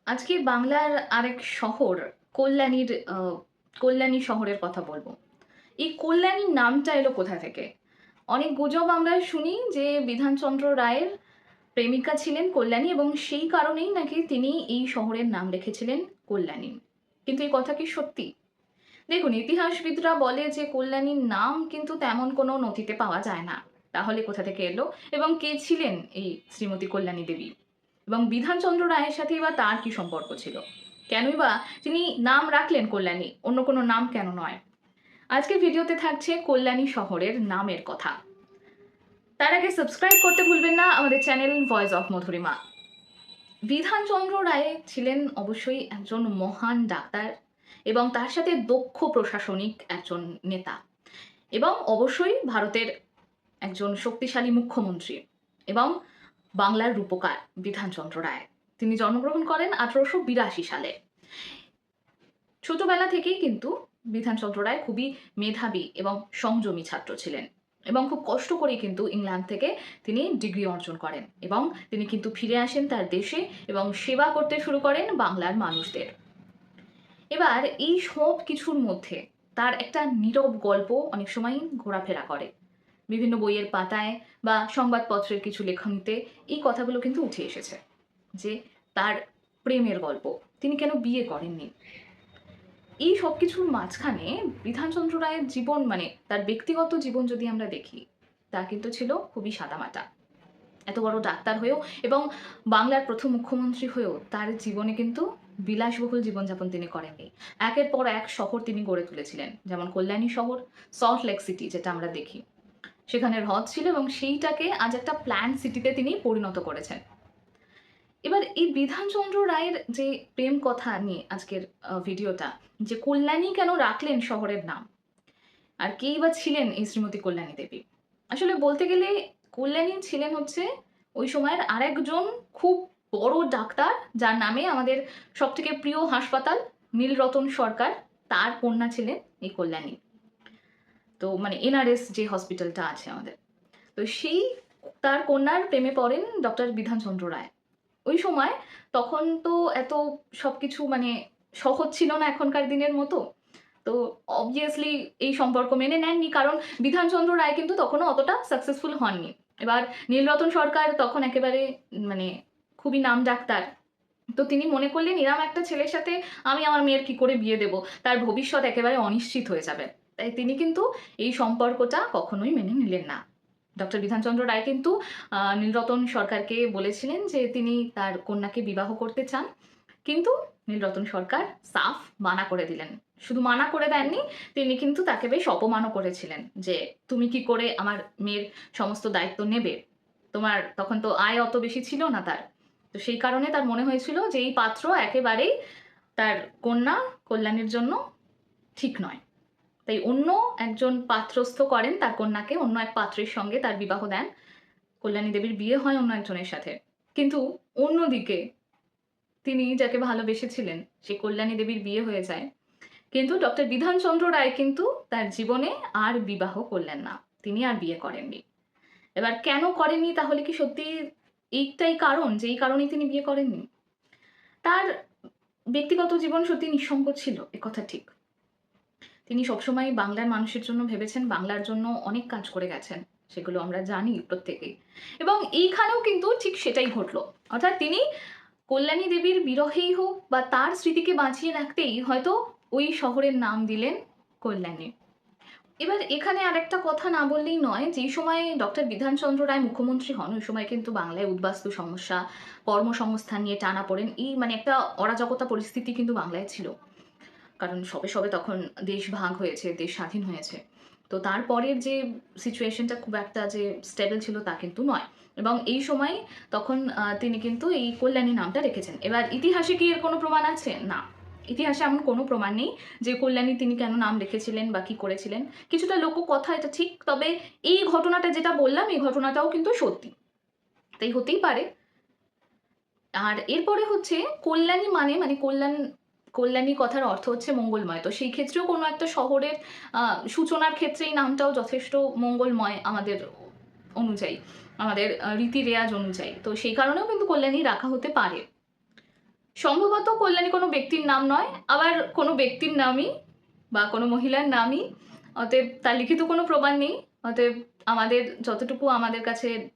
আজকে বাংলার আরেক শহর কল্যাণীর কল্যাণী শহরের কথা বলবো। এই কল্যাণী নামটা এলো কোথা থেকে? অনেক গুজব আমরা শুনি যে বিধানচন্দ্র রায়ের প্রেমিকা ছিলেন কল্যাণী এবং সেই কারণেই নাকি তিনি এই শহরের নাম রেখেছিলেন কল্যাণী। কিন্তু এই কথা কি সত্যি? দেখুন, ইতিহাসবিদরা বলে যে কল্যাণীর নাম কিন্তু তেমন কোনো নথিতে পাওয়া যায় না। তাহলে কোথা থেকে এলো এবং কে ছিলেন এই শ্রীমতী কল্যাণী দেবী? এবং বিধানচন্দ্র রায়ের সাথেই বা তার কি সম্পর্ক ছিল? কেনই বা তিনি নাম রাখলেন কল্যাণী, অন্য কোনো নাম কেন নয়? আজকের ভিডিওতে থাকছে কল্যাণী শহরের নামের কথা। তার আগে সাবস্ক্রাইব করতে ভুলবেন না আমাদের channel voice of Madhurima. Bidhan Chandra Roy ছিলেন অবশ্যই একজন মহান ডাক্তার এবং তার সাথে দক্ষ প্রশাসনিক একজন নেতা এবং অবশ্যই ভারতের একজন শক্তিশালী মুখ্যমন্ত্রী এবং বাংলার রূপকার বিধানচন্দ্র রায়। তিনি জন্মগ্রহণ করেন 1882 সালে। ছোটবেলা থেকেই কিন্তু বিধানচন্দ্র রায় খুবই মেধাবী এবং সংযমী ছাত্র ছিলেন এবং খুব কষ্ট করেই কিন্তু ইংল্যান্ড থেকে তিনি ডিগ্রি অর্জন করেন এবং তিনি কিন্তু ফিরে আসেন তার দেশে এবং সেবা করতে শুরু করেন বাংলার মানুষদের। এবার এই সব কিছুর মধ্যে তার একটা নীরব গল্প অনেক সময় ঘোরাফেরা করে বিভিন্ন বইয়ের পাতায় বা সংবাদপত্রের কিছু লেখনীতে। এই কথাগুলো কিন্তু উঠে এসেছে যে তার প্রেমের গল্প, তিনি কেন বিয়ে করেননি। এই সব কিছুর মাঝখানে বিধানচন্দ্র রায়ের জীবন মানে তার ব্যক্তিগত জীবন যদি আমরা দেখি, তা কিন্তু ছিল খুবই সাদামাটা। এত বড় ডাক্তার হয়েও এবং বাংলার প্রথম মুখ্যমন্ত্রী হয়েও তার জীবনে কিন্তু বিলাসবহুল জীবনযাপন তিনি করেননি। একের পর এক শহর তিনি গড়ে তুলেছিলেন, যেমন কল্যাণী শহর, সল্ট লেক সিটি যেটা আমরা দেখি, সেখানে হ্রদ ছিল এবং সেইটাকে আজ একটা প্ল্যান্ট সিটিতে তিনি পরিণত করেছেন। এবার এই বিধানচন্দ্র রায়ের যে প্রেম কথা নিয়ে আজকের ভিডিওটা, যে কল্যাণী কেন রাখলেন শহরের নাম, আর কেই বা ছিলেন এই শ্রীমতী কল্যাণী দেবী। আসলে বলতে গেলে কল্যাণী ছিলেন হচ্ছে ওই সময়ের আরেকজন খুব বড় ডাক্তার, যার নামে আমাদের সবথেকে প্রিয় হাসপাতাল নীলরতন সরকার, তার কন্যা ছিলেন এই কল্যাণী। তো মানে এনআরএস যে হসপিটালটা আছে আমাদের, তো সেই তার কন্যার প্রেমে পড়েন ডক্টর বিধানচন্দ্র রায়। ওই সময় তখন তো এত সবকিছু মানে সহজ ছিল না এখনকার দিনের মতো। তো অবভিয়াসলি এই সম্পর্ক মেনে নেননি, কারণ বিধানচন্দ্র রায় কিন্তু তখনও অতটা সাকসেসফুল হননি। এবার নীলরতন সরকার তখন একেবারে মানে খুবই নাম ডাক্তার। তো তিনি মনে করলেন এরম একটা ছেলের সাথে আমি আমার মেয়ের কি করে বিয়ে দেব, তার ভবিষ্যৎ একেবারে অনিশ্চিত হয়ে যাবে। তাই তিনি কিন্তু এই সম্পর্কটা কখনোই মেনে নিলেন না। ডক্টর বিধানচন্দ্র রায় কিন্তু নীলরতন সরকারকে বলেছিলেন যে তিনি তার কন্যাকে বিবাহ করতে চান, কিন্তু নীলরতন সরকার সাফ মানা করে দিলেন। শুধু মানা করে দেননি, তিনি কিন্তু তাকে বেশ অপমানও করেছিলেন যে তুমি কি করে আমার মেয়ের সমস্ত দায়িত্ব নেবে, তোমার তখন তো আয় অত বেশি ছিল না তার। তো সেই কারণে তার মনে হয়েছিল যে এই পাত্র একেবারেই তার কন্যা কল্যাণীর জন্য ঠিক নয়। তাই অন্য একজন পাত্রস্থ করেন তার কন্যাকে, অন্য এক পাত্রের সঙ্গে তার বিবাহ দেন। কল্যাণী দেবীর বিয়ে হয় অন্য একজনের সাথে। কিন্তু অন্যদিকে তিনি যাকে ভালোবেসেছিলেন সেই কল্যাণী দেবীর বিয়ে হয়ে যায়। কিন্তু ডক্টর বিধানচন্দ্র রায় কিন্তু তার জীবনে আর বিবাহ করলেন না। তিনি আর বিয়ে করেননি। এবার কেন করেননি, তাহলে কি সত্যি এইটাই কারণ যে এই কারণেই তিনি বিয়ে করেননি? তার ব্যক্তিগত জীবন সত্যি নিঃসঙ্গ ছিল, একথা ঠিক। তিনি সবসময় বাংলার মানুষের জন্য ভেবেছেন, বাংলার জন্য অনেক কাজ করে গেছেন। সেগুলো আমরা জানি প্রত্যেকেই। এবং এইখানেও কিন্তু ঠিক সেটাই ঘটল। অর্থাৎ তিনি কল্যাণী দেবীর বিরহেই হোক বা তার স্মৃতিকে বাঁচিয়ে রাখতেই হয়তো ওই শহরের নাম দিলেন কল্যাণী। এবার এখানে আরেকটা কথা না বললেই নয়, যেই সময় ডক্টর বিধানচন্দ্র রায় মুখ্যমন্ত্রী হন ওই সময় কিন্তু বাংলায় উদ্বাস্তু সমস্যা, কর্মসংস্থান নিয়ে টানাপোড়েন, এই মানে একটা অরাজকতা পরিস্থিতি কিন্তু বাংলায় ছিল। কারণ সবে সবে তখন দেশ ভাগ হয়েছে, দেশ স্বাধীন হয়েছে। তো তারপরের যে সিচুয়েশনটা খুব একটা যে স্টেবল ছিল তা কিন্তু নয়। এবং এই সময় তখন তিনি কিন্তু এই কল্যাণী নামটা রেখেছেন। এবার ইতিহাসে কি এর কোনো প্রমাণ আছে? না। ইতিহাসে এমন কোনো প্রমাণ নেই যে কল্যাণী তিনি কেন নাম রেখেছিলেন বা কি করেছিলেন। কিছুটা লোককথা এটা ঠিক, তবে এই ঘটনাটা যেটা বললাম এই ঘটনাটাও কিন্তু সত্যি। তাই হতেই পারে। আর এরপরে হচ্ছে কল্যাণী মানে কল্যাণী কথার অর্থ হচ্ছে মঙ্গলময়। তো সেই ক্ষেত্রেও কোনো একটা শহরের সূচনার ক্ষেত্রে এই নামটাও যথেষ্ট মঙ্গলময় আমাদের অনুযায়ী, আমাদের রীতি রেওয়াজ অনুযায়ী। তো সেই কারণেও কিন্তু কল্যাণী রাখা হতে পারে। সম্ভবত কল্যাণী কোনো ব্যক্তির নাম নয়, আবার কোনো ব্যক্তির নামই বা কোনো মহিলার নামই। অতএব তার লিখিত কোনো প্রমাণ নেই। অতএব আমাদের যতটুকু আমাদের কাছে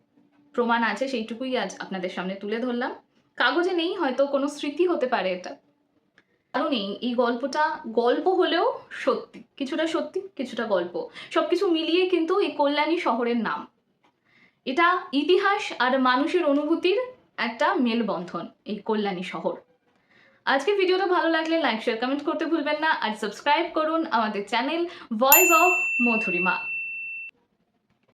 প্রমাণ আছে সেইটুকুই আজ আপনাদের সামনে তুলে ধরলাম। কাগজে নেই, হয়তো কোনো স্মৃতি হতে পারে এটা। কারণ এই গল্পটা গল্প হলেও সত্যি, কিছুটা সত্যি, কিছুটা গল্প। সবকিছু মিলিয়ে কিন্তু এই কল্যাণী শহরের নাম। এটা ইতিহাস আর মানুষের অনুভূতির একটা মেলবন্ধন, এই কল্যাণী শহর। আজকের ভিডিওটা ভালো লাগলে লাইক, শেয়ার, কমেন্ট করতে ভুলবেন না। আর সাবস্ক্রাইব করুন আমাদের চ্যানেল ভয়েস অফ মধুরিমা।